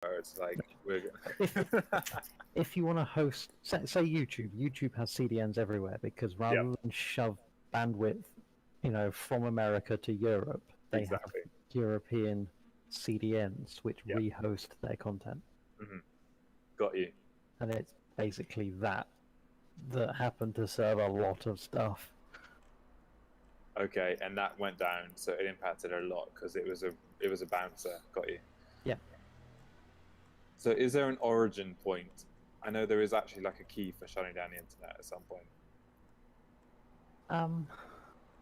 where it's like we're gonna... If you want to host, say YouTube has CDNs everywhere because rather than shove bandwidth, from America to Europe, they have European CDNs which rehost their content. Got you. And it's basically that happened to serve a lot of stuff. Okay, and that went down, so it impacted a lot because it was a bouncer. Got you. Yeah. So is there an origin point? I know there is actually like a key for shutting down the internet at some point.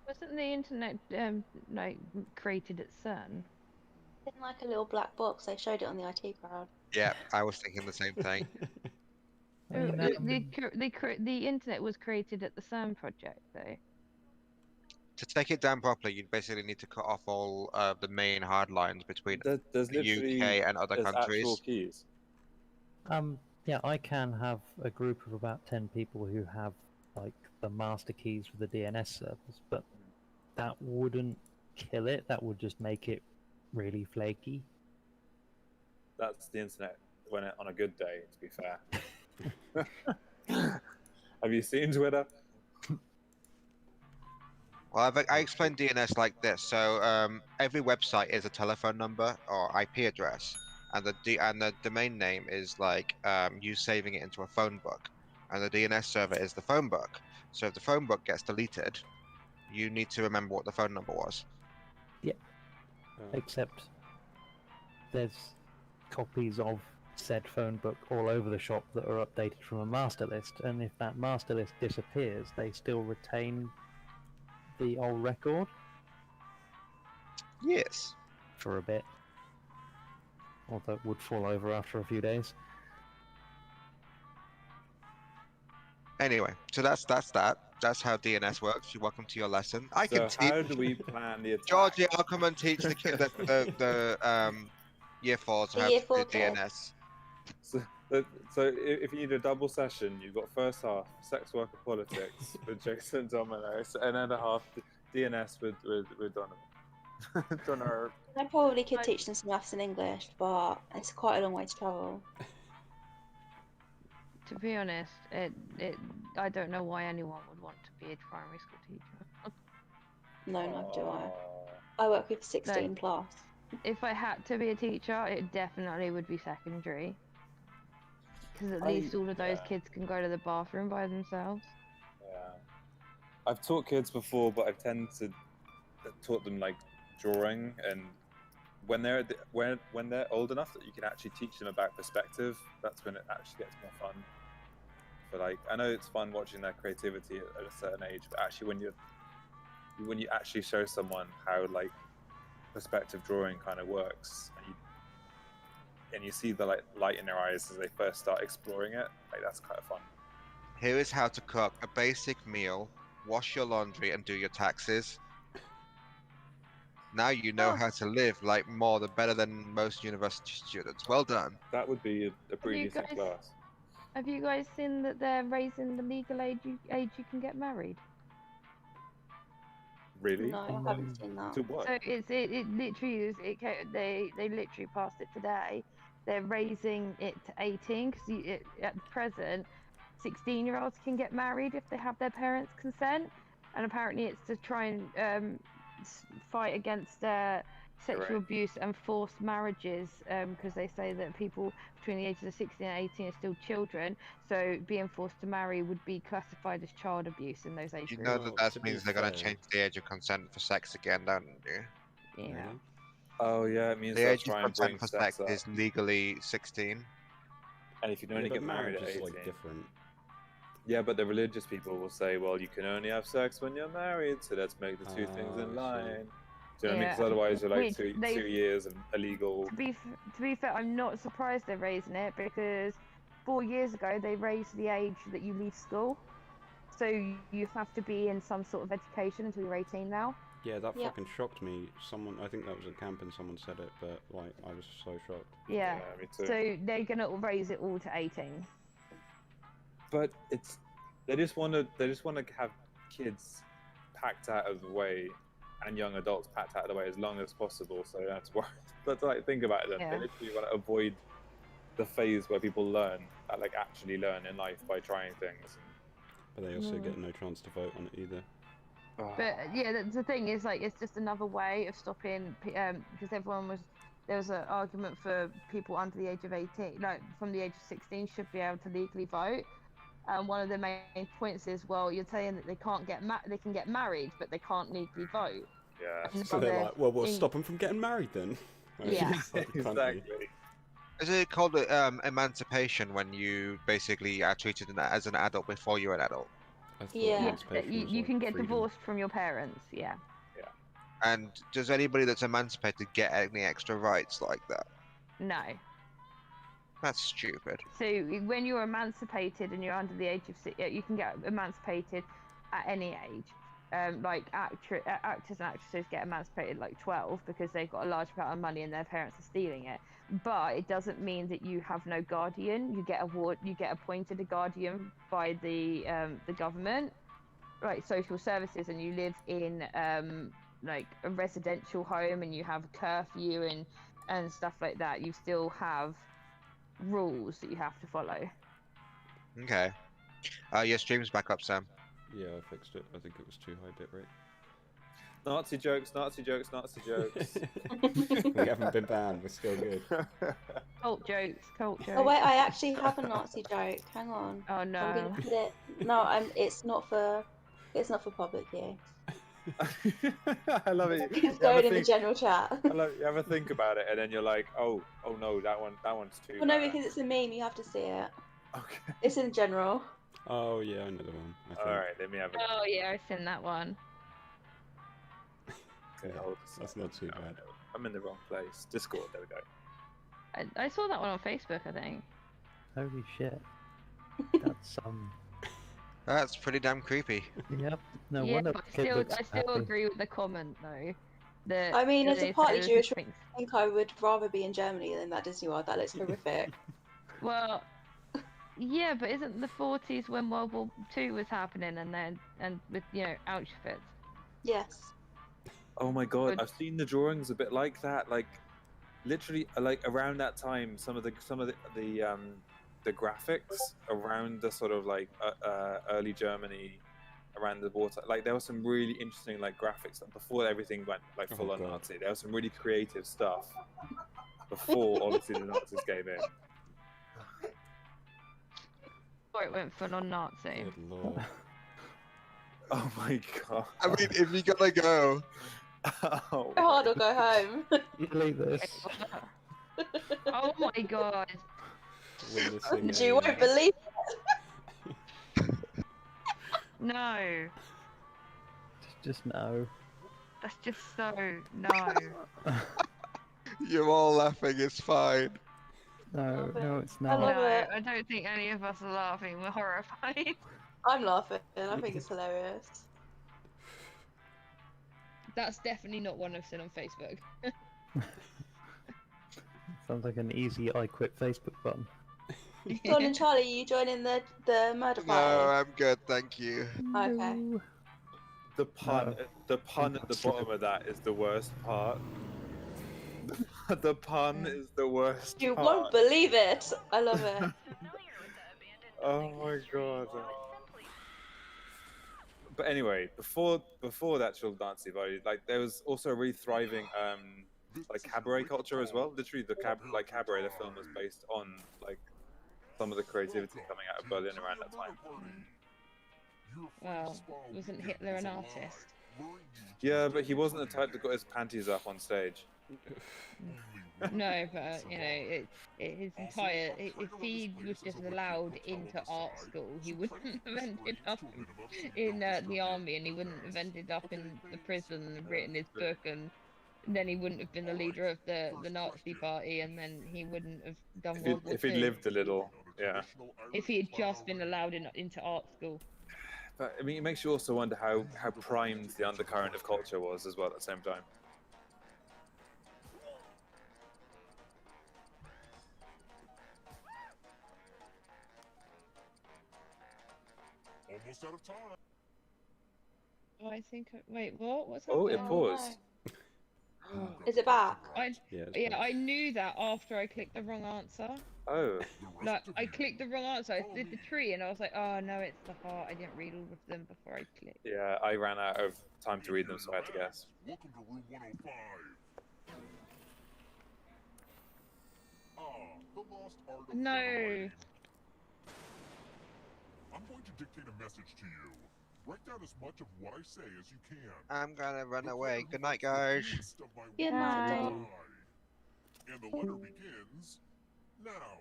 Wasn't the internet created at CERN? In like a little black box, they showed it on the IT crowd. Yeah, I was thinking the same thing. The internet was created at the CERN project, though. To take it down properly, you basically need to cut off all the main hard lines between the UK and other countries. Actual keys. Yeah, I can have a group of about 10 people who have like the master keys for the DNS servers, but that wouldn't kill it. That would just make it really flaky. That's the internet on a good day, to be fair. Have you seen Twitter? Well, I explained DNS like this. So every website is a telephone number or IP address, and the domain name is like you saving it into a phone book, and the DNS server is the phone book. So if the phone book gets deleted, you need to remember what the phone number was. Yeah. Except there's copies of said phone book all over the shop that are updated from a master list, and if that master list disappears, they still retain the old record. Yes. For a bit. Although it would fall over after a few days. Anyway, so that's that. That's how DNS works. You're welcome to your lesson. I can teach. How do we plan the attack? Georgie, I'll come and teach the year 4s how to do DNS. So if you need a double session, you've got first half sex worker politics with Jason Domino's, and then a half DNS with Donovan. Donovan. I probably could teach them some maths and English, but it's quite a long way to travel. To be honest, I don't know why anyone would want to be a primary school teacher. No, neither do I. I work with 16 plus. If I had to be a teacher, it definitely would be secondary. Because at least all of those kids can go to the bathroom by themselves. Yeah. I've taught kids before, but I've taught them like drawing, and when they're old enough that you can actually teach them about perspective, that's when it actually gets more fun. But like, I know it's fun watching their creativity at a certain age, but actually when you actually show someone how like perspective drawing kind of works, and you see the light in their eyes as they first start exploring it, like that's kind of fun. Here is how to cook a basic meal, wash your laundry, and do your taxes. Now you know how to live like better than most university students. Well done. That would be a pretty decent class. Have you guys seen that they're raising the legal age you can get married? Really? No, I haven't seen that. To what? So it literally is. They literally passed it today. They're raising it to 18 because at present, 16-year-olds can get married if they have their parents' consent, and apparently it's to try and fight against sexual abuse and forced marriages, because they say that people between the ages of 16 and 18 are still children, so being forced to marry would be classified as child abuse in those age groups. You know that means they're going to change the age of consent for sex again, don't you? Yeah. Oh yeah, it means the age of try and consent bring for sex sex is legally 16. And if you can only get married at 18. Like different. Yeah, but the religious people will say, well, you can only have sex when you're married, so let's make the two things in line. Do you know what I mean? Because otherwise you're like 2 years of illegal. To be fair, I'm not surprised they're raising it, because 4 years ago they raised the age that you leave school. So you have to be in some sort of education until you're 18 now. Yeah, that fucking shocked me. I think that was at camp and someone said it, but like I was so shocked. Yeah, me too. So they're gonna raise it all to 18. But they just want to have kids packed out of the way, and young adults packed out of the way as long as possible, so they don't have to worry. But like, think about it, they literally want to avoid the phase where people learn, like actually learn in life by trying things. But they also get no chance to vote on it either. But yeah, the thing is, like, it's just another way of stopping, because there was an argument for people under the age of 18, like from the age of 16, should be able to legally vote. And one of the main points is, well, you're saying that they can't they can get married, but they can't legally vote. Yeah. So they're like, well, we'll stop them from getting married then. Yeah. Exactly. Is it called emancipation when you basically are treated as an adult before you're an adult? I thought Yeah. emancipation was You like can get freedom. divorced from your parents. Yeah. And does anybody that's emancipated get any extra rights like that? No. That's stupid. So when you're emancipated and you're under the age of you can get emancipated at any age. Like actors and actresses get emancipated at like 12 because they've got a large amount of money and their parents are stealing it. But it doesn't mean that you have no guardian. You get appointed a guardian by the government, like social services, and you live in like a residential home and you have a curfew and stuff like that. You still have rules that you have to follow. Okay. Your stream's back up, Sam. Yeah, I fixed it. I think it was too high bitrate. Nazi jokes, Nazi jokes, Nazi jokes. We haven't been banned. We're still good. Cult jokes. Oh wait, I actually have a Nazi joke. Hang on. Oh I'm no. gonna put it. No, it's not for public use. I love it. It's going in the general chat. I love, you ever think about it and then you're like, oh no, that one's too. Well, no, bad. because it's a meme. You have to see it. Okay. It's in general. Oh yeah, I know the one. I think. All right, let me have a. Oh yeah, I've seen that one. Okay, Yeah, hold that's not too bad. I'm in the wrong place. Discord. There we go. I saw that one on Facebook, I think. Holy shit. That's That's pretty damn creepy. Yep. No Yeah, wonder but the kid looks I still happy. agree with the comment though. That I mean, as a they partly said Jewish, things- I think I would rather be in Germany than that Disney World. That looks horrific. Well, yeah, but isn't the 40s when World War II was happening and with Auschwitz? Yes. Oh my god, Good. I've seen the drawings a bit like that. Like, literally, like around that time, some of the graphics around the sort of like early Germany, around the war, like there was some really interesting like graphics before everything went like full on God. Nazi. There was some really creative stuff before obviously the Nazis came in. Before it went full on Nazi. Good lord. Oh my god. I mean, if you gotta go. Oh, Go hard or go home. Believe this. Oh my god. Witnessing You a, won't believe. No. Just no. That's just so no. You're all laughing. It's fine. No, no, it's I not. love No, it. I don't think any of us are laughing. We're horrified. I'm laughing. I think it's hilarious. That's definitely not one I've seen on Facebook. Sounds like an easy I quit Facebook button. John and Charlie, you joining the murder No, party? I'm good, thank you. Okay. No. the pun No. at the bottom of that is the worst part. The pun is the worst You part. won't believe it. I love it. Oh my god. But anyway, before the actual Nazi body, like there was also a really thriving like cabaret culture as well. Literally, the cabaret, the film was based on like some of the creativity coming out of Berlin around that time. Well, wasn't Hitler an artist? Yeah, but he wasn't the type that got his panties up on stage. No, but his entire if he was just allowed into art school, he wouldn't have ended up in the army, and he wouldn't have ended up in the prison and written his book, and then he wouldn't have been the leader of the Nazi party, and then he wouldn't have done World War If he'd II. lived a little, yeah. If he had just been allowed into art school. But I mean, it makes you also wonder how primed the undercurrent of culture was as well at the same time. Almost out of time. Oh, I think. Wait, what? What's Oh, happening? it paused. Is it back? Yeah. It's Yeah, back. I knew that after I clicked the wrong answer. Oh. Like, I clicked the wrong answer. I did the tree, and I was like, oh no, it's the heart. I didn't read all of them before I clicked. Yeah, I ran out of time to read them, so I had to guess. Welcome to room 105. The lost art of No. writing. I'm going to dictate a message to you. Write down as much of what I say as you can. I'm gonna run away. Good night, guys. Good night. And the letter begins now.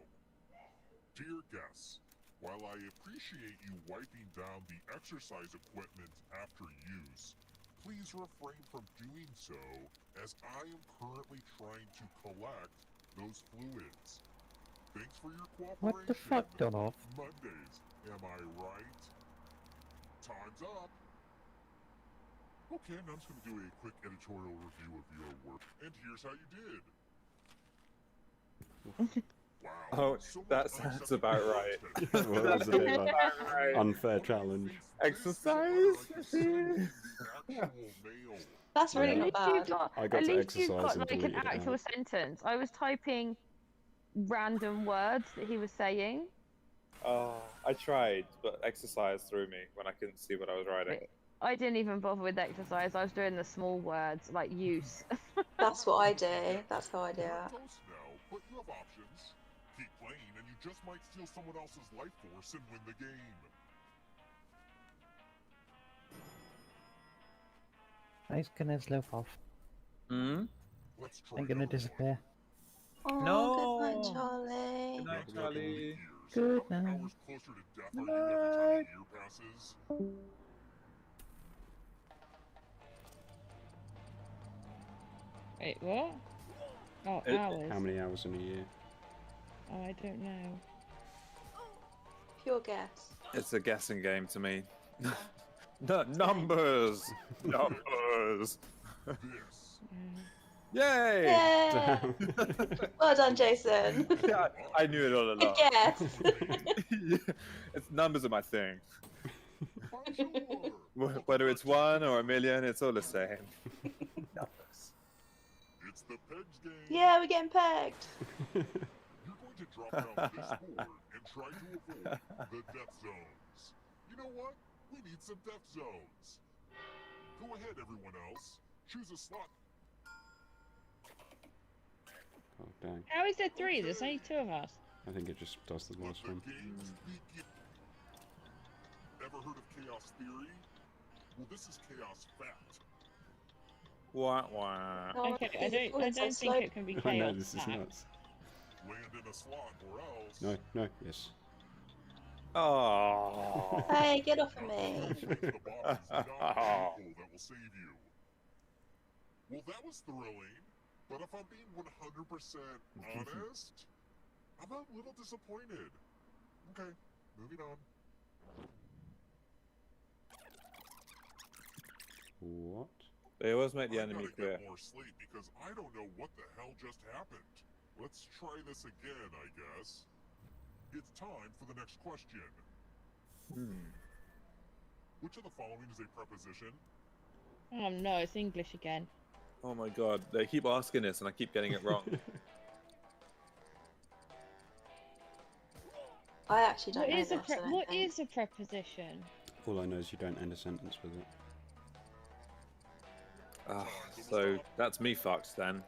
Dear guests, while I appreciate you wiping down the exercise equipment after use, please refrain from doing so, as I am currently trying to collect those fluids. Thanks for your cooperation. What the fuck, Donov? Mondays, am I right? Time's up. Okay, now I'm just going to do a quick editorial review of your work, and here's how you did. Wow. Oh, so much that sounds about right. unacceptable Well, that was a bit like Right. unfair challenge. Exercise? That's really At not least you bad. got, I got at to least you exercise got and like an deleted it actual out. sentence. I was typing random words that he was saying. Oh, I tried, but exercise threw me when I couldn't see what I was writing. I didn't even bother with exercise. I was doing the small words like use. That's what I do. That's how I do You're it. toast now, but you have options. Keep playing, and you just might steal someone else's life force and win the game. Nice Knezlov off. Hmm? Let's try I'm it gonna out. disappear. Oh, No. good night, Charlie. Good night, Not having Charlie. years. Good How many night. hours closer to death are you every time a year passes? Wait, what? Oh, It- hours. How many hours in a year? Oh, I don't know. Pure guess. It's a guessing game to me. The numbers! Numbers! This. Yay! Yeah. Well done, Jason. Yeah, I knew it all Good along. guess. It's numbers are my thing. Bonjour. Whether it's 1 or 1,000,000, it's all the same. Numbers. It's the pegs game. Yeah, we're getting pegged. You're going to drop down this board and try to avoid the death zones. You know what? We need some death zones. Go ahead, everyone else. Choose a slot. Oh dang! How is there three? There's only two of us. I think it just does the Let last the one. games begin. Ever heard of chaos theory? Well, this is chaos fact. Wah wah. Oh, Okay, this is I falling so don't slow. think it can be I chaos. know this is fact. nuts. Land in a slot or else. No, no, yes. Oh. Hey, get off of me. The bottom is not the hole that will save you. Well, that was thrilling, but if I'm being 100% honest, I'm a little disappointed. Okay, moving on. What? They always make the I enemy gotta clear. get more sleep because I don't know what the hell just happened. Let's try this again, I guess. It's time for the next question. Which of the following is a preposition? Oh no, it's English again. Oh my god, they keep asking this and I keep getting it wrong. I actually don't What know is a this. I don't what think. is a preposition? All I know is you don't end a sentence with it. Ah, so that's me fucked then.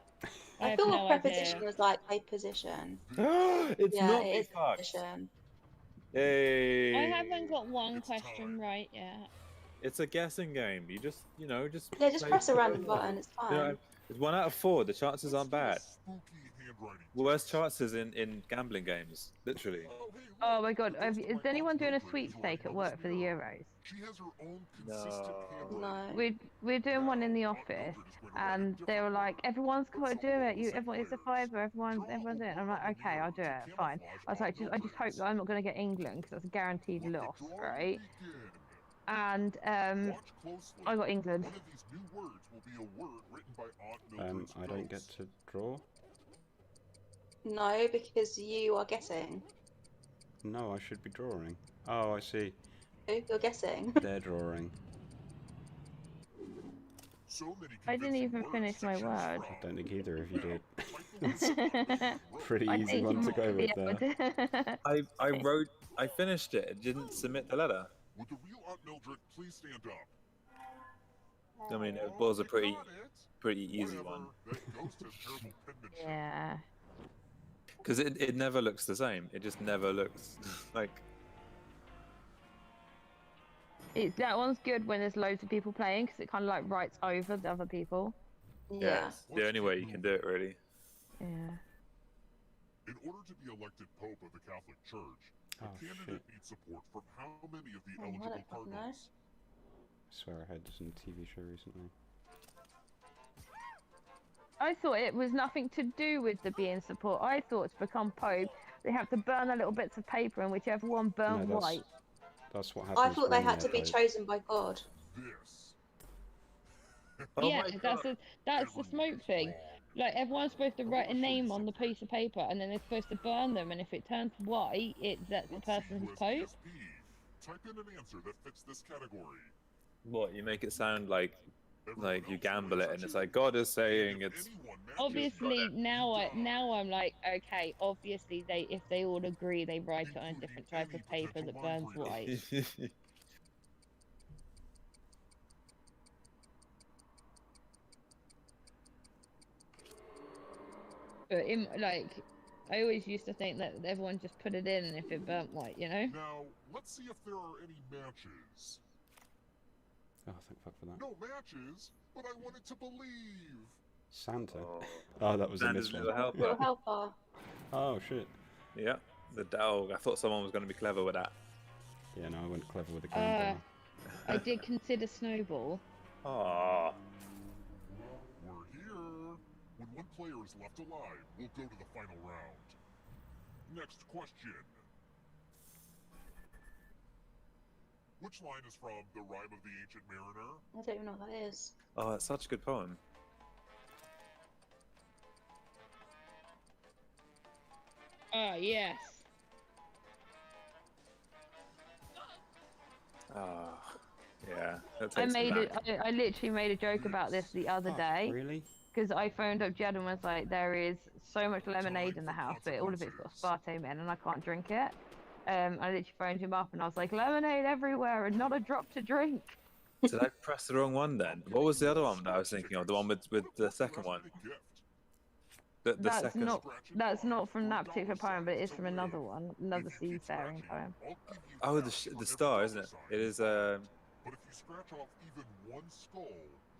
I I have thought no a preposition idea. was like a position. It's Yeah, not it me is a fucked. position. Yay! I haven't got one It's question time. right yet. It's a guessing game. You just, just. Yeah, just play press a for random the fun. button. It's You know, fine. it's 1 out of 4. The chances aren't bad. Spooky handwriting Worst test. chances in gambling games, literally. Oh, hey, Oh look, my god, the ghost of is my anyone aunt's doing a notebook is sweepstake writing at on work this for the mirror. Euros? She has her own consistent No. handwriting. No. We're doing one in the Now, office, Aunt Mildred is going to write a and they were different like, word. everyone's got to Let's do all it. say Everyone, it's a players. fiver. Everyone's Draw a doing it. word I'm like, on the okay, I'll mirror do to it. Fine. camouflage I was like, Aunt I just hope Mildred's. that I'm not going to get England because that's a guaranteed Let the loss, drawing right? begin. And Watch closely. I got England. One of these new words will be a word written by Aunt Mildred's I don't get ghost. to draw? No, because you are guessing. No, I should be drawing. Oh, I see. You're guessing. They're drawing. So many I didn't convincing even words finish to my choose word. from. I don't think either of you did. I Pretty easy think one you to might go be with able there. to. I finished it. It didn't submit the letter. Would the real Aunt Mildred please stand up? I mean, it Aw, was a you pretty got it. pretty easy Whatever. one. That ghost has terrible penmanship. Yeah. Because it never looks the same. It just never looks like. That one's good when there's loads of people playing because it kind of like writes over the other people. Yeah. It's the only way you can do it, really. Yeah. In order to be elected Pope of the Catholic Church, a Oh, candidate shit. needs support from how many of the Oh, I eligible don't fucking know. cardinals? I swear I heard this in a TV show recently. I thought it was nothing to do with the being support. I thought to become Pope, they have to burn the little bits of paper and whichever one burnt No, white. that's what happens I thought they when had to they're be Pope. chosen by God. This. Oh Yeah, my that's God. that's the smoke thing. Like everyone's supposed to write a name on the piece of paper and then they're supposed to burn them, and if it turns white, that's the Let's see person who who's has Pope. PSP. Type in an answer that fits this category. What, you make it sound like Everyone you else gamble will it, and answer it's too. like God is And saying if it's. anyone matches Obviously, you now die. I'm like, okay, obviously if they all agree, they write it on a Including different type any of paper potential that mind burns readers. white. But I always used to think that everyone just put it in, and if it burnt white, you know. Now, let's see if there are any matches. Oh, thank fuck for that. No matches, but I wanted to believe. Santa. Oh. Oh, that was a Santa's miss little one. helper. Little helper. Oh shit. Yeah, the dog. I thought someone was going to be clever with that. Yeah, no, I went clever with the game. I did consider Snowball. Aww. We're here. When one player is left alive, we'll go to the final round. Next question. Which line is from The Rime of the Ancient Mariner? I don't even know what that is. Oh, it's such a good poem. Oh yes. Ah, yeah. That I takes me made it. back. I literally made a joke about this the other day Really? because I phoned up Jed and was like, "There is so much lemonade in the house, but all of it's got aspartame in, and I can't drink it." I literally phoned him up and I was like, "Lemonade everywhere and not a drop to drink." Did I press the wrong one then? What was the other one that I was thinking of? The one with the second one. The That's second. That's not from that particular poem, but it is from another one, another seafaring poem. Oh, the star, isn't it? It is But if you scratch off even one skull,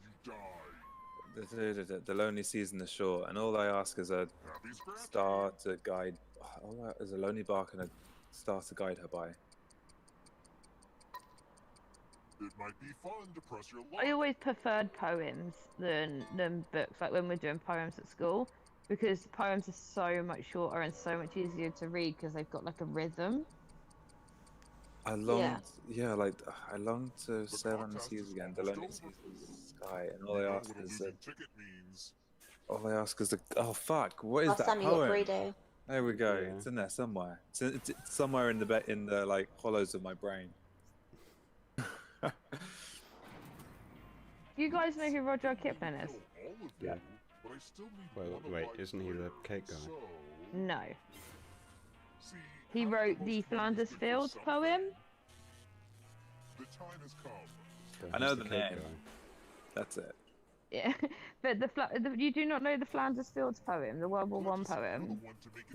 you die. the lonely seas and the shore, and all I ask is a Happy scratching. star to guide. All is a lonely bark and a star to guide her by. It might be fun to press your luck. I always preferred poems than books, like when we're doing poems at school, because poems are so much shorter and so much easier to read because they've got like a rhythm. I long, I long to sail on the seas again, the lonely seas of the sky, and all I ask is oh fuck, what is Oh, that Sam, you got poem? 3D. There we go. Yeah. It's in there somewhere. It's somewhere in the like hollows of my brain. Do you guys know who Roger Kipling is? Yeah. Wait, isn't he the cake guy? No. He wrote the Flanders Fields poem. The time has come. I know He's the cake name. guy. That's it. Yeah, but you do not know the Flanders Fields poem, the World War One poem.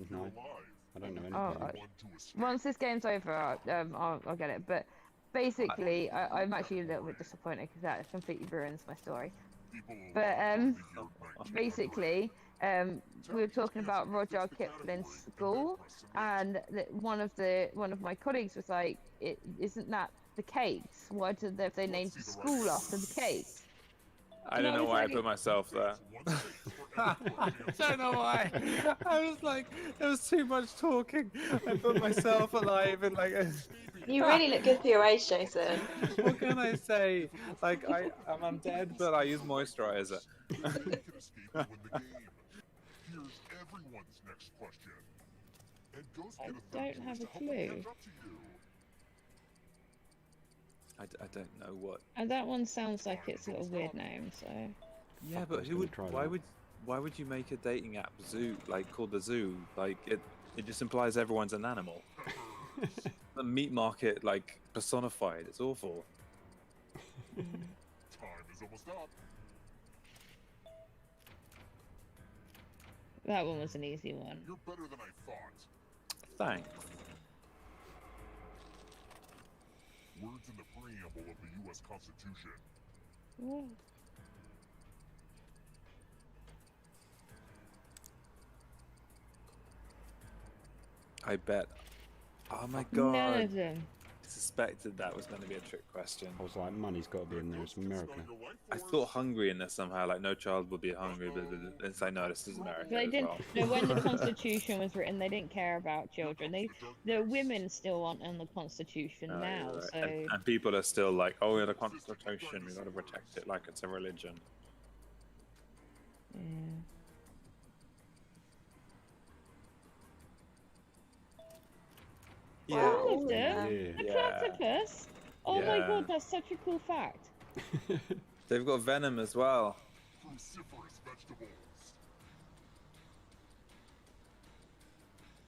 No, I don't know anything. Oh, once this game's over, I'll get it. But basically, I'm actually a little bit disappointed because that completely ruins my story. But basically, we were talking about Roger Kipling's school, and one of my colleagues was like, "Isn't that the cakes? Why did they named the school after the cakes?" I don't know why I put myself there. I don't know why. I was like, there was too much talking. I put myself alive and like. You really look good for your age, Jason. What can I say? Like I'm dead, but I use moisturizer. Here's everyone's next question. And Ghost I get a don't third have a choice to help clue. catch up to you. I don't know what. And that one sounds like it's got a weird name, so. Yeah, Fuck, I but was who gonna would? try Why that. would you make a dating app zoo called the zoo? Like it just implies everyone's an animal. The meat market personified. It's awful. Time is almost up. That one was an easy one. You're better than I thought. Thanks. Words in the preamble of the U.S. Constitution. Ooh. I bet. Oh my None god! of them. I suspected that was going to be a trick question. I was like, money's got to be in there. It's America. I thought hungry in there somehow, like no child will be hungry, but it's like no, this is America They as didn't. well. No, when the Constitution was written, they didn't care about children. The women still aren't in the Constitution Oh, now, you're right. so. And people are still like, oh, yeah, the Constitution, we got to protect it like it's a religion. Yeah. Yeah. All of them. Yeah. The Yeah. platypus. Oh my Yeah. god, that's such a cool fact. They've got venom as well. Cruciferous vegetables.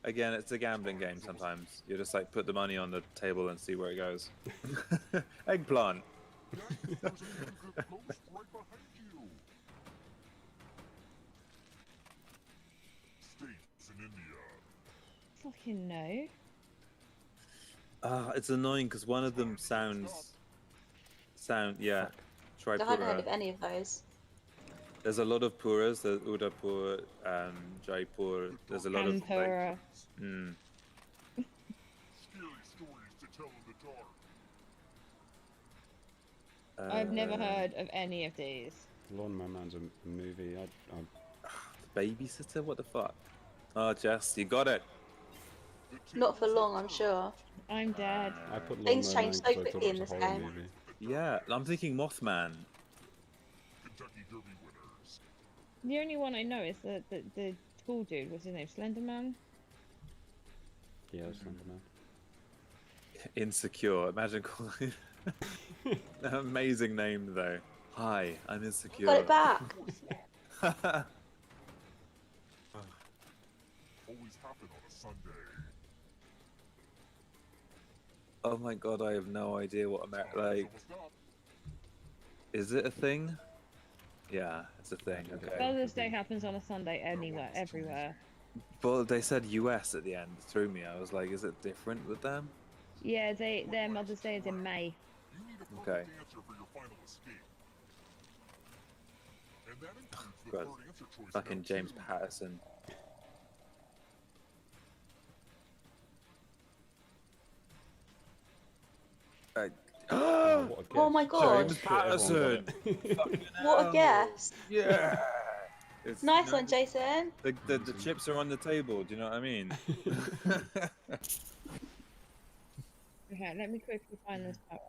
Again, it's a gambling game sometimes. You just like put the money on the table and see where it goes. Eggplant. Guys, there's a good ghost right behind you. States in India. Fucking no. It's annoying because one of them yeah. I hadn't heard Tripura. of any of those. There's a lot of Puras. There's Udaipur, Jaipur. There's a lot of Ampura. mm. Scary stories to tell in the dark. I've never heard of any of these. Lawnmower Man's a movie. Babysitter? What the fuck? Oh, Jess, you got it. Not for long, I'm sure. I'm dead. I put Things Lawnmower Man change so 'cause I thought quickly it in was a this horror game. movie. Yeah, I'm thinking Mothman. Kentucky Derby winners. The only one I know is the tall dude. What's his name? Slenderman? Yeah, Slenderman. Insecure. Imagine calling an amazing name though. Hi, I'm Insecure. Got it back. Always happen on a Sunday. Oh my god, I have no idea what Time is like. almost up. Is it a thing? Yeah, it's a thing. Okay. Father's Day happens on a Sunday anywhere, everywhere. Well, they said US at the end. Threw me. I was like, is it different with them? Yeah, their Mother's Day is in May. You need a Okay. perfect answer for your final escape. And that includes the God. third answer choice. Fucking now, James too. Patterson. Oh, what a guess. Oh my god. James Everyone got Patterson. it. What a guess. Yeah. It's, Nice you know, one, Jason. The chips are on the table. Do you know what I mean? Okay, let me quickly find this out.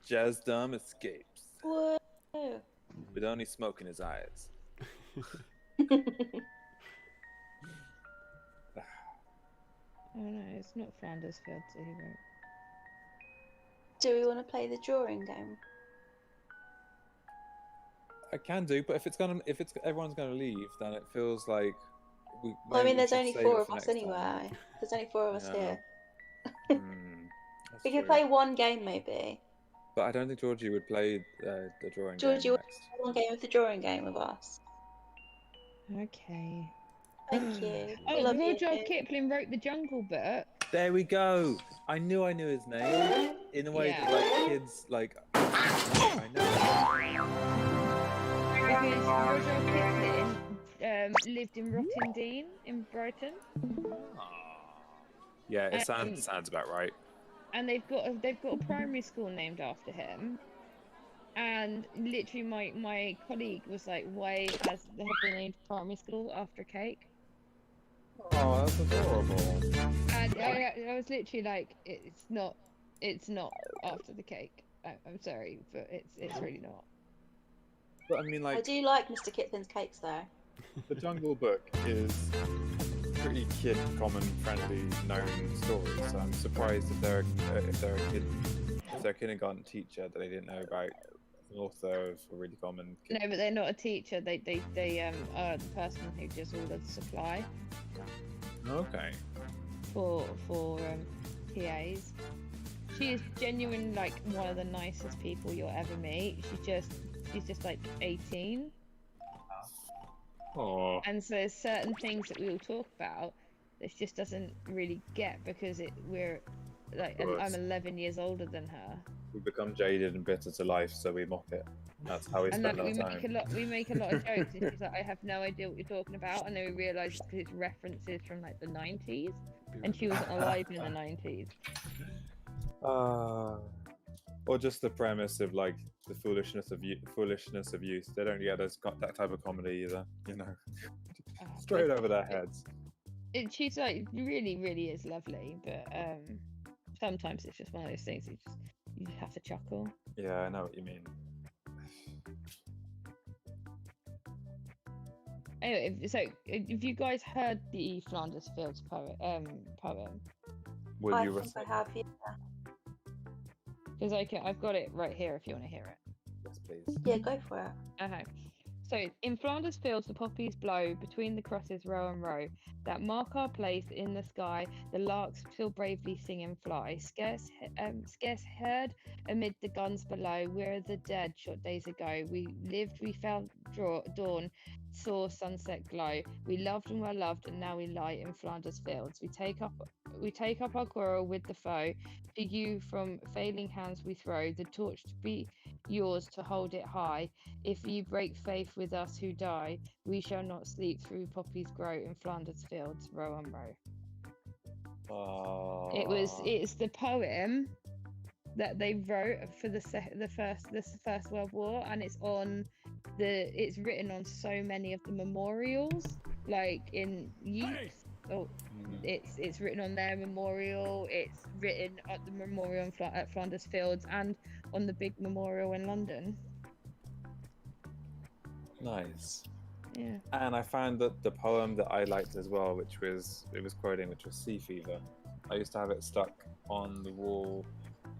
Jazz Dumb escapes Whoa. with only smoke in his eyes. Oh no, it's not Flanders Field that he wrote. Do we want to play the drawing game? I can do, but if everyone's gonna leave, then it feels like we. Well, I maybe mean, we there's should only save 4 it of for us next time. anyway. There's only 4 of us Yeah. here. That's We can true. play one game maybe. But I don't think Georgie would play the drawing Georgie game would next. play one game of the drawing game with us. Okay. Thank you. Oh, We love you. Rudyard Kipling wrote the Jungle Book. There we go. I knew his name in a way Yeah. that like kids like. I know. Because Rudyard Kipling lived in Rottingdean in Brighton, Yeah, it sounds about right. and they've got a primary school named after him. And literally, my colleague was like, "Why has the named primary school after a cake?" Oh, that's adorable. And I was literally like, "It's not after the cake. I'm sorry, but it's really not." But I mean, I like do like Mr. Kipling's cakes though. the Jungle Book is pretty kid, common, friendly, known stories. So I'm surprised if they're a kindergarten teacher that they didn't know about an author of a really common. No, but they're not a teacher. They are the person who does all of the supply Okay. for TAs. She is genuine, like one of the nicest people you'll ever meet. She's just like 18. Oh. And so there's certain things that we all talk about that she just doesn't really get because we're like, and I'm 11 years older than her. We become jaded and bitter to life, so we mock it. That's how we And spend like, our time. we make a lot of jokes, and she's like, I have no idea what you're talking about, and then we realise it's because it's references from like the 90s, and she wasn't alive in the 90s. Or just the premise of like the foolishness of youth. They don't get that type of comedy either, you know. Straight over their heads. She's like really, really is lovely, but sometimes it's just one of those things you just have to chuckle. Yeah, I know what you mean. Anyway, so if you guys heard the Flanders Fields poem, Will I you think recite? I have, yeah. because I've got it right here if you want to hear it. Yes, please. Yeah, go for it. Okay. So, in Flanders fields the poppies blow, between the crosses row and row, that mark our place in the sky, the larks still bravely sing and fly, scarce heard amid the guns below, we're the dead shot days ago, we lived, we felt dawn, saw sunset glow, we loved and were loved, and now we lie in Flanders fields, we take up our quarrel with the foe, to you from failing hands we throw, the torch to be yours to hold it high, if you break faith with us who die, we shall not sleep through poppies grow in Flanders fields, row on row. It's the poem that they wrote for the First World War, and it's written on so many of the memorials, like in youth. Oh, it's written on their memorial. It's written at the memorial at Flanders Fields and on the big memorial in London. Nice. Yeah. And I found that the poem that I liked as well, which was Sea Fever. I used to have it stuck on the wall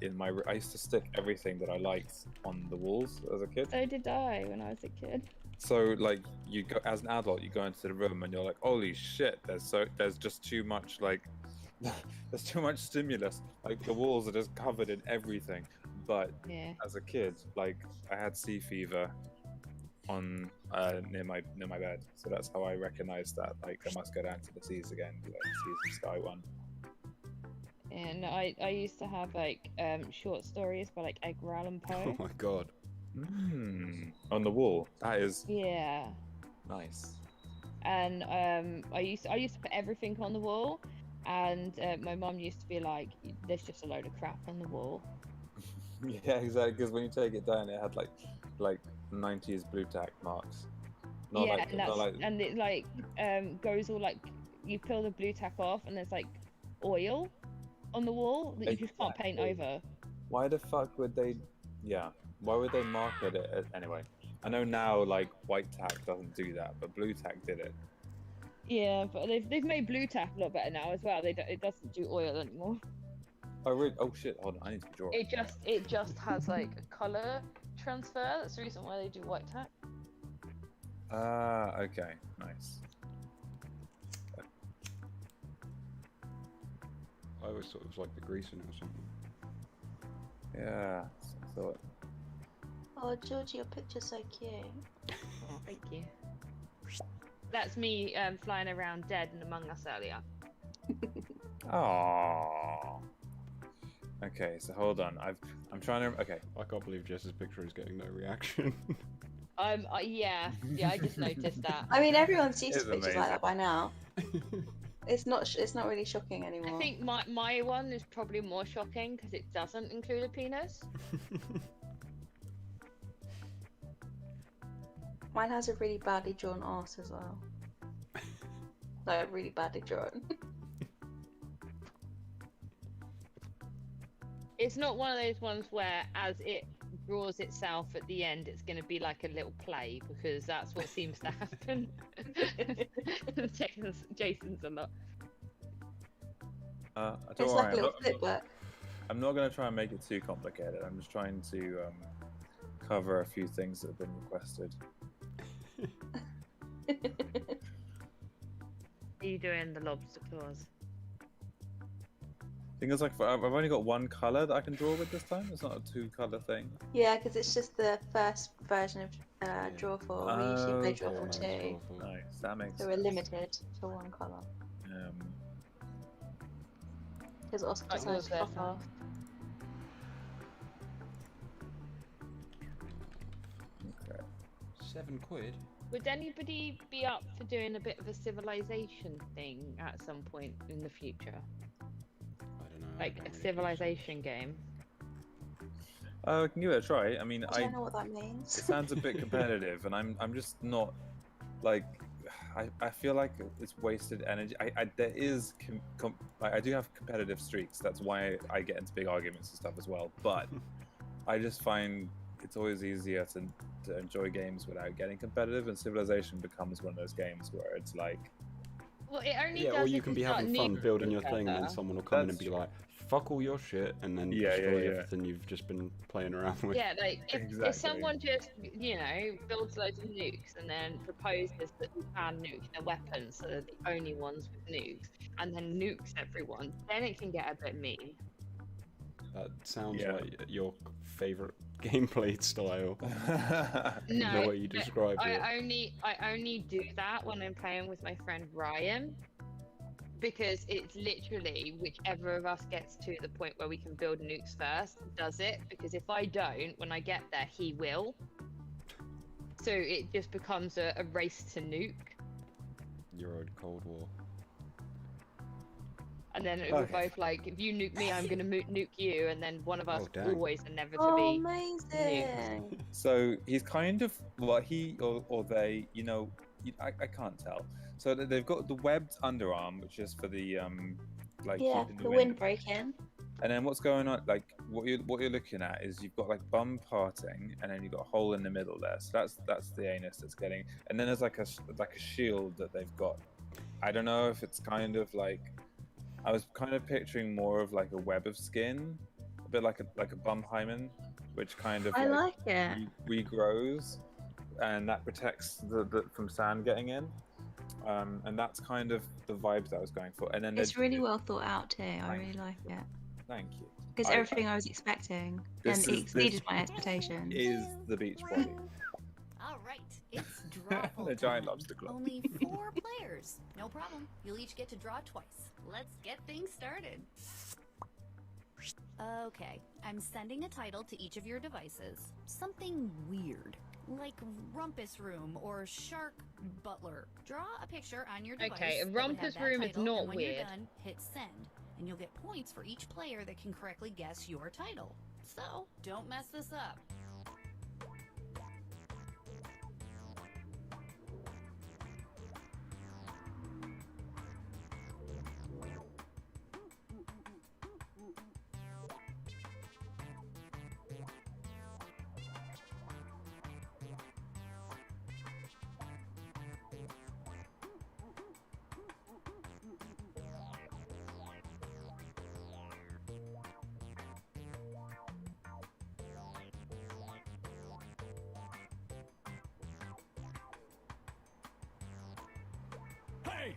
in my. I used to stick everything that I liked on the walls as a kid. So did I when I was a kid. So like you go as an adult, you go into the room and you're like, holy shit! There's just too much like, there's too much stimulus. Like the walls are just covered in everything. But Yeah. as a kid, like I had sea fever on near my bed, so that's how I recognized that. Like I must go down to the seas again, like seas and sky one. And I used to have like short stories by like Edgar Allan Oh Poe. my god. On the wall. That is Yeah. nice. And I used to put everything on the wall, and my mum used to be like, "There's just a load of crap on the wall." Yeah, exactly. Because when you take it down, it had like 90s blue tack marks. Not yeah, like, and that's not like, and it like goes all like, you peel the blue tack off, and there's like oil on the wall that you just can't paint Exactly. over. Why the fuck would they? Yeah. Why would they market it anyway? I know now like white tack doesn't do that, but blue tack did it. Yeah, but they've made blue tack a lot better now as well. It doesn't do oil anymore. Oh really? Oh shit! Hold on, I need to draw. It just has like a color transfer. That's the reason why they do white tack. Ah, okay, nice. I always thought it was like the grease in it or something. Yeah, I thought. Oh, Georgie, your picture's so cute. Oh, thank you. That's me flying around dead and Among Us earlier. Oh. Okay, so hold on. I'm trying to. Okay. I can't believe Jess's picture is getting no reaction. Yeah, I just noticed that. I mean, everyone's used It's to pictures like that by now. It's not really shocking anymore. I think my one is probably more shocking because it doesn't include a penis. Mine has a really badly drawn arse as well. Like, really badly drawn. It's not one of those ones where, as it draws itself at the end, it's going to be like a little play, because that's what seems to happen. Jason's a lot. Don't It's worry, like a little flip book. I'm not going to try and make it too complicated. I'm just trying to cover a few things that have been requested. Are you doing the lobster claws? Thing is, like, I've only got one color that I can draw with this time. It's not a two-color thing. Yeah, because it's just the first version of Draw 4. We usually play Draw 4 2. Nice, that makes So sense. we're limited to one colour. Because Oscar Like decides yours to there, fuck Sam. off. Okay. £7. Would anybody be up for doing a bit of a civilization thing at some point in the future? I don't know. I Like don't a really do civilization game? I can give it a try. I mean, I don't know what that means. it sounds a bit competitive, and I'm just not like. I feel like it's wasted energy. There is like, I do have competitive streaks. That's why I get into big arguments and stuff as well. But I just find it's always easier to enjoy games without getting competitive, and Civilization becomes one of those games where it's like. Well, it only Yeah, does or you if can be start having fun nuking building your each thing, and then other. someone will come in and That's be true. like, "Fuck all your shit," and then Yeah, destroy yeah. everything you've just been playing around with. Yeah, like if Exactly. someone just, builds loads of nukes and then proposes that we can nuke their weapons so they're the only ones with nukes, and then nukes everyone, then it can get a bit mean. That sounds Yeah. like your favorite gameplay style. No, the way you described it. I only do that when I'm playing with my friend Ryan, because it's literally whichever of us gets to the point where we can build nukes first does it, because if I don't, when I get there, he will. So it just becomes a race to nuke, Your old Cold War. and then we're Okay. both like, if you nuke me, I'm gonna nuke you, and then one of us Oh, dang. always inevitably Oh, amazing! So he's kind of, well, he or they, I can't tell. So they've got the webbed underarm, which is for the like Yeah, keeping the wind breaking. And then what's going on? Like what you're looking at is you've got like bum parting, and then you've got a hole in the middle there. So that's the anus that's getting. And then there's like a shield that they've got. I don't know if it's kind of like. I was kind of picturing more of like a web of skin, a bit like a bum hymen, which kind of I like it. regrows, and that protects the from sand getting in. And that's kind of the vibes that I was going for. And then It's really well thought out too. I really like it. Thank you. It's everything I was expecting, and it exceeded my expectations. Is the beach body. All right, it's draw full The giant time. lobster claw. Only 4 players. No problem. You'll each get to draw twice. Let's get things started. Okay, I'm sending a title to each of your devices. Something weird, like Rumpus Room or Shark Butler. Draw a picture on your device. Okay, a that would have Rumpus that Room is title, not and when weird. You're done, hit send, and you'll get points for each player that can correctly guess your title. So, don't mess this up. Hey!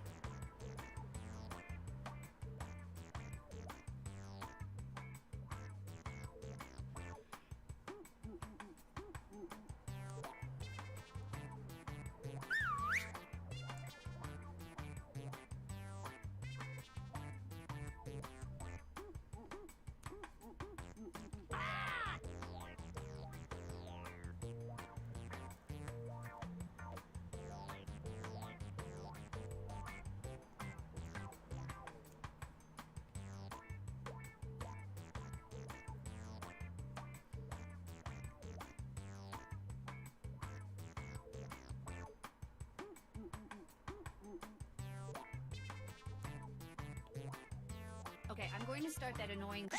Okay, I'm going to start that annoying.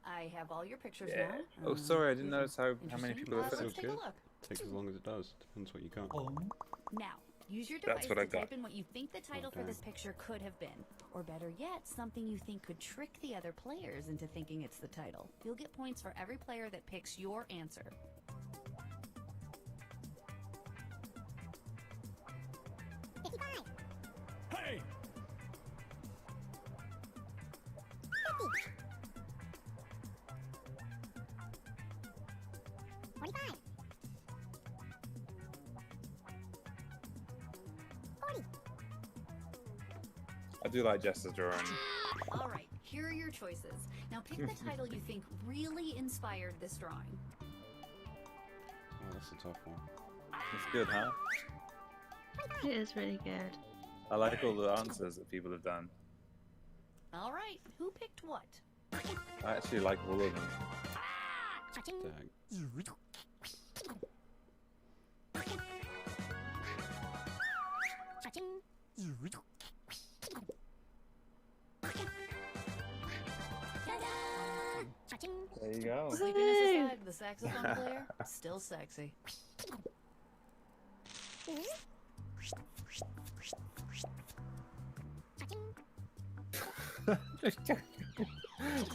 I have all your pictures Yeah. now. Oh, sorry, I didn't anything notice how many interesting? people were Let's filming. take a good. look. Takes as long as it does. Depends what you got. Now, Use your device That's what I to type got. in what you think the title for this picture could have been. Or better yet, something you think could trick the other players into thinking it's the title. You'll get points for every player that picks your answer. Hey! I do like Jess's drawing. All right, here are your choices. Now pick the title you think really inspired this drawing. Oh, that's a tough one. It's good, huh? It is really good. I like all the answers that people have done. All right, who picked what? I actually like all of them. Dang. There you go. Sleepiness aside, the saxophone player, still sexy.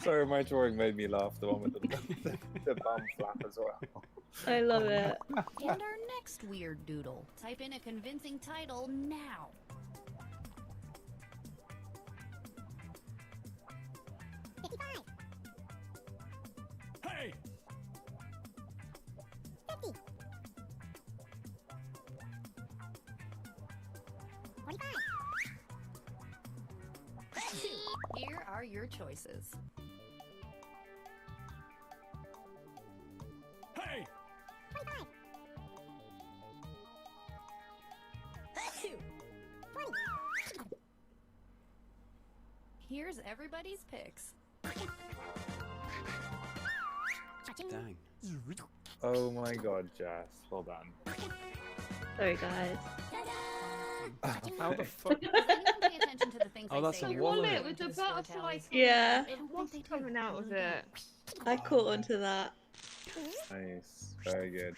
Sorry, my drawing made me laugh. The one with the bum flap as well. I love it. And our next weird doodle. Type in a convincing title now. Hey! Here are your choices. Hey! Here's everybody's picks. Dang. Oh my god, Jess. Well done. Sorry, guys. How the fuck? Does anyone pay attention to the things Oh, I that's say a here? wallet. Wallet with the To score butterfly tallies? Yeah, I don't think What's they do. coming out of Really it? I caught onto that. Nice. Very good.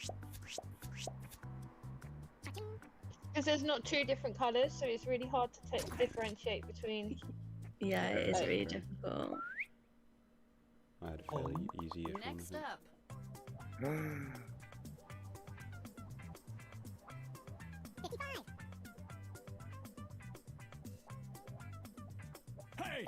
Because there's not two different colours, so it's really hard to differentiate between. Yeah, it is really Okay. difficult. I had a fairly easy-ish one. I Next think. up. Hey!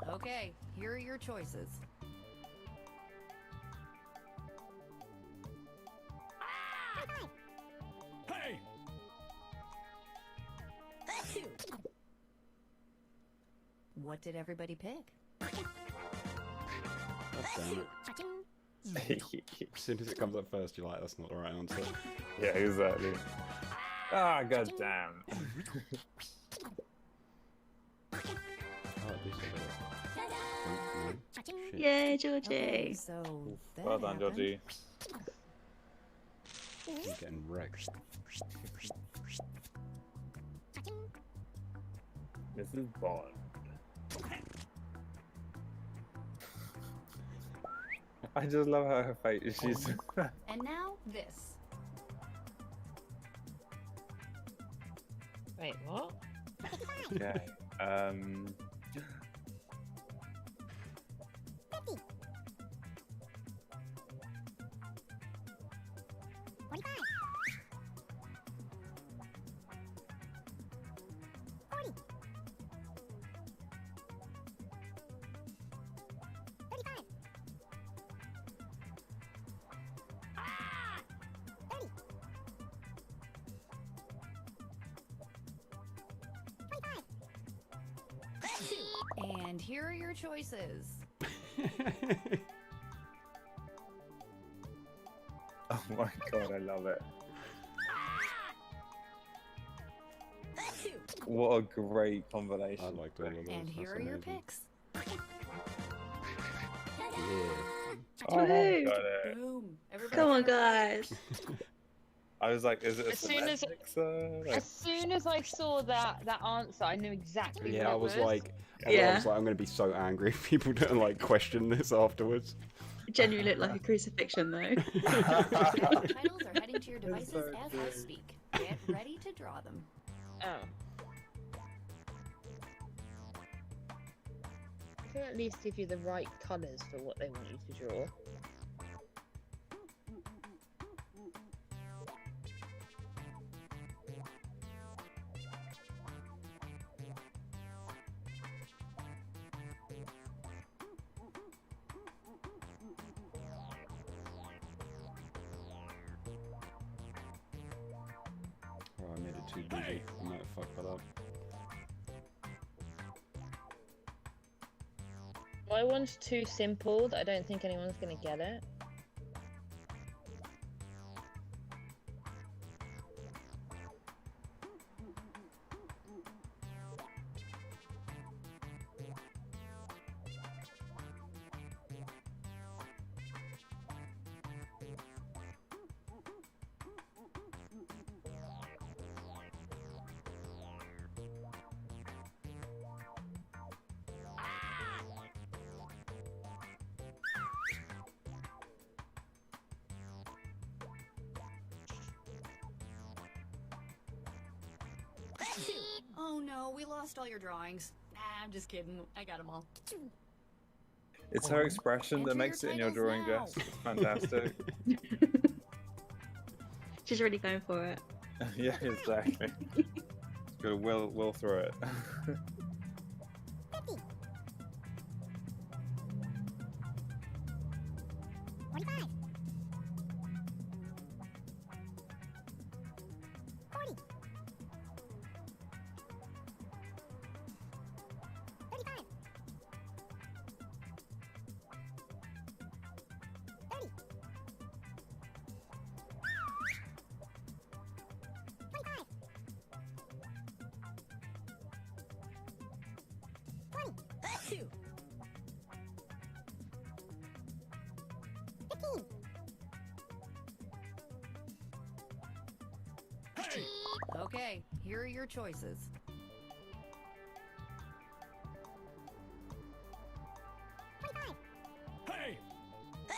Okay, here are your choices. Hey! What did everybody pick? God damn it. As soon as it comes up first, you're like, that's not the right answer. Yeah, exactly. Ah, god damn. Oh, at least I got it. Oh, no. Shit. Yay, Georgie. Okay, so that Well done, happened. Georgie. I'm getting wrecked. Mrs. Bond. I just love how her face. She's. And now this. Wait, what? Okay. And here are your choices. Oh my god, I love it. What a great combination. I liked all of those. And here That's are your amazing. picks. Yeah. Oh, Woohoo. got it. Boom. Everybody Come on, clap. guys. I was like, is it a As soon as- cement mixer? Like, As soon as I saw that answer, I knew exactly Yeah, what I it was was. like, Yeah. I was like, I'm gonna be so angry if people don't like question this afterwards. Genuinely look like a crucifixion, though. Titles are heading to your devices so as I good. speak. Get ready to draw them. Oh. I can at least give you the right colours for what they want you to draw. Oh, I made it too busy. I might have fucked that up. My one's too simple that I don't think anyone's going to get it. Oh no, we lost all your drawings. Nah, I'm just kidding. I got them all. it's her expression that Enter makes your it in your titles drawing, now. Jess. It's fantastic. She's really going for it. Yeah, exactly. Good, we'll throw it. Okay, here are your choices. Hey!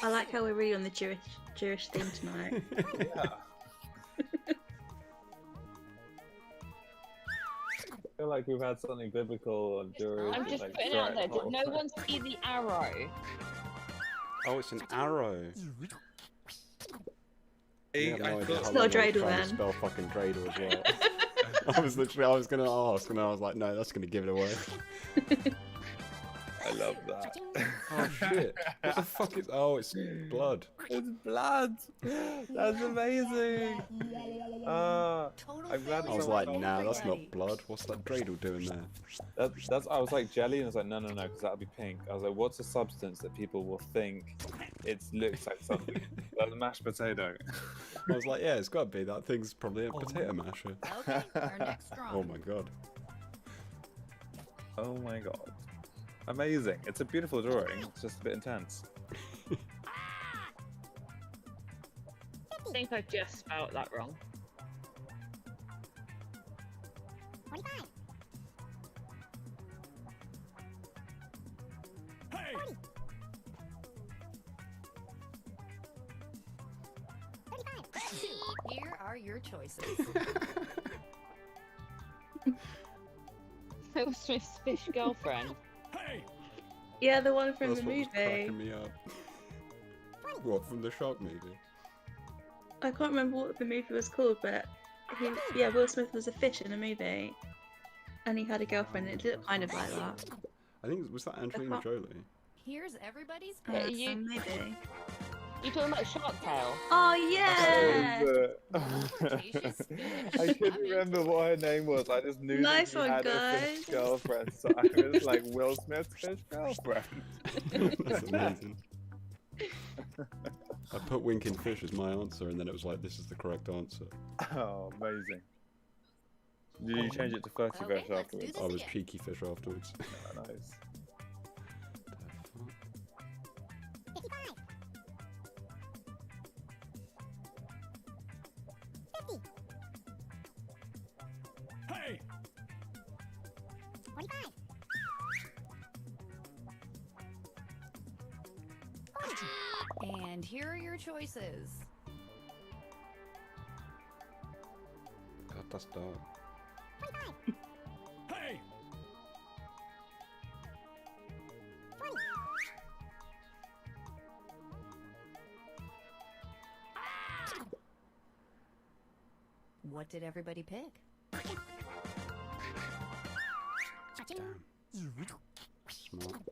I like how we're really on the Jewish theme tonight. Yeah. I feel like we've had something biblical or Jewish. I'm and, just like, putting it out there. throughout Did the no whole one see the arrow? Oh, it's an arrow. thing. Yeah, I no idea thought- how It's not long I was dreidel trying to then. spell fucking dreidel as well. I was gonna ask, and I was like, no, that's gonna give it away. I love that. Oh shit! What the fuck is? Oh, it's blood. It's blood. That's amazing. Total I'm glad I was someone like, told nah, me. that's not blood. What's that dreidel doing there? That's. I was like jelly, and I was like, no, because that'll be pink. I was like, what's a substance that people will think it looks like something? Like a mashed potato. I was like, yeah, it's got to be. That thing's probably a potato masher. Okay, our next drawing. Oh my god. Oh my god. Amazing. It's a beautiful drawing. It's just a bit intense. I think I just spelled that wrong. Hey! Here are your choices. Will Smith's fish girlfriend. Hey! Yeah, the one from That's the what was movie. cracking me up. What, from the Shark movie? I can't remember what the movie was called, but yeah, Will Smith was a fish in a movie, and he had a girlfriend, and it looked kind of like that. I think was that Angelina Jolie. Here's everybody's Yeah, guess. Maybe. You talking about Shark Tale? Oh yeah! Cretaceous fish. I couldn't remember what her name was. I just knew Nice that she one, had a fish guys. girlfriend, so I was like, Will Smith's fish girlfriend. That's amazing. I put winking fish as my answer, and then it was like, this is the correct answer. Oh, amazing. Did you change it to Flirty Okay, Fish let's afterwards? do I was again. cheeky fish afterwards. Oh, nice. Hey! And here are your choices. God, that's dark. Hey! What did everybody pick? Damn. Smart.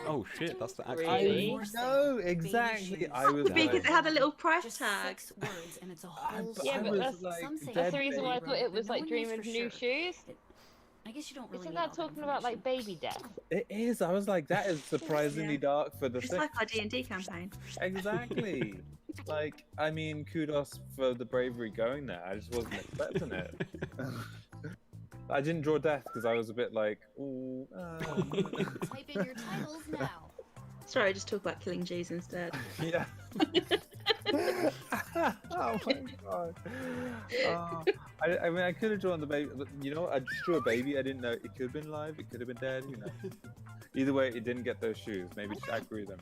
Oh shit, that's the actual Really? thing. No, exactly. I was Because like, it had a little price Just tag. 6 words, and it's a whole but Yeah, I but was that's- like, Some say That's the dead reason why I baby. thought it was but no like one knows Dream for of New sure. Shoes. I guess you don't really Isn't need all that that talking about like information. baby death? It is. I was like, that is surprisingly Yeah. dark for the It's thing. like our D&D campaign. Exactly. Like, I mean, kudos for the bravery going there. I just wasn't expecting it. I didn't draw death because I was a bit like, ooh. Type in your titles now. Sorry, just talk about killing G's instead. Yeah. Oh my god. I mean, I could have drawn the baby. You know what? I just drew a baby. I didn't know it could have been live. It could have been dead. You know. Either way, it didn't get those shoes. Maybe just outgrew them.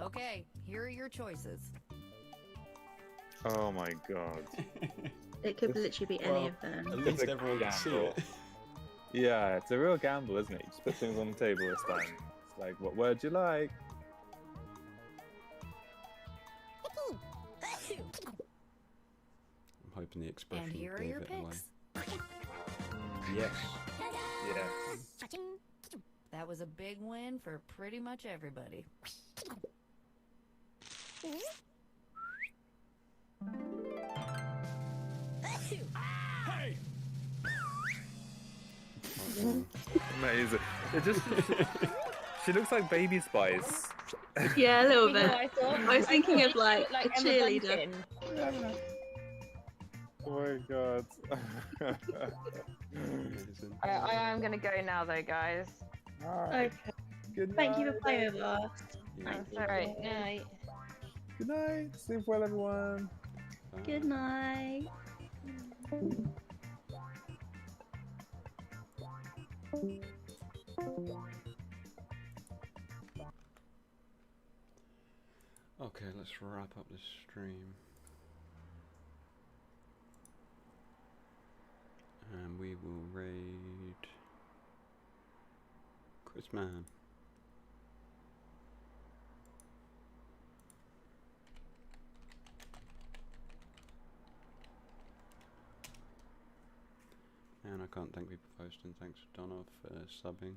Okay, here are your choices. Oh my god. It could It's- literally be any well, of them. At It's least a everyone can see gamble. it. Yeah, it's a real gamble, isn't it? You just put things on the table this time. It's like, what word do you like? I'm hoping the expression And here are gave your it away. picks. Yes. Yes. That was a big win for pretty much everybody. Hey! Amazing. It just. She looks like Baby Spice. Yeah, a little You know bit. what I thought? I was thinking of thought like it looked a Emma cheerleader. Bunton. Oh my god. Amazing. I am gonna go now though, guys. Alright. Okay. Good night. Thank you for playing with us. Yeah. Thank you. Alright, night. Good night. Sleep well, everyone. Bye. Good night. Okay, let's wrap up this stream. And we will raid Chris Man. And I can't thank people for hosting. Thanks Donna for subbing.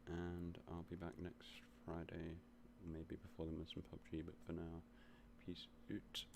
And I'll be back next Friday, maybe before them with some PUBG, but for now, peace out.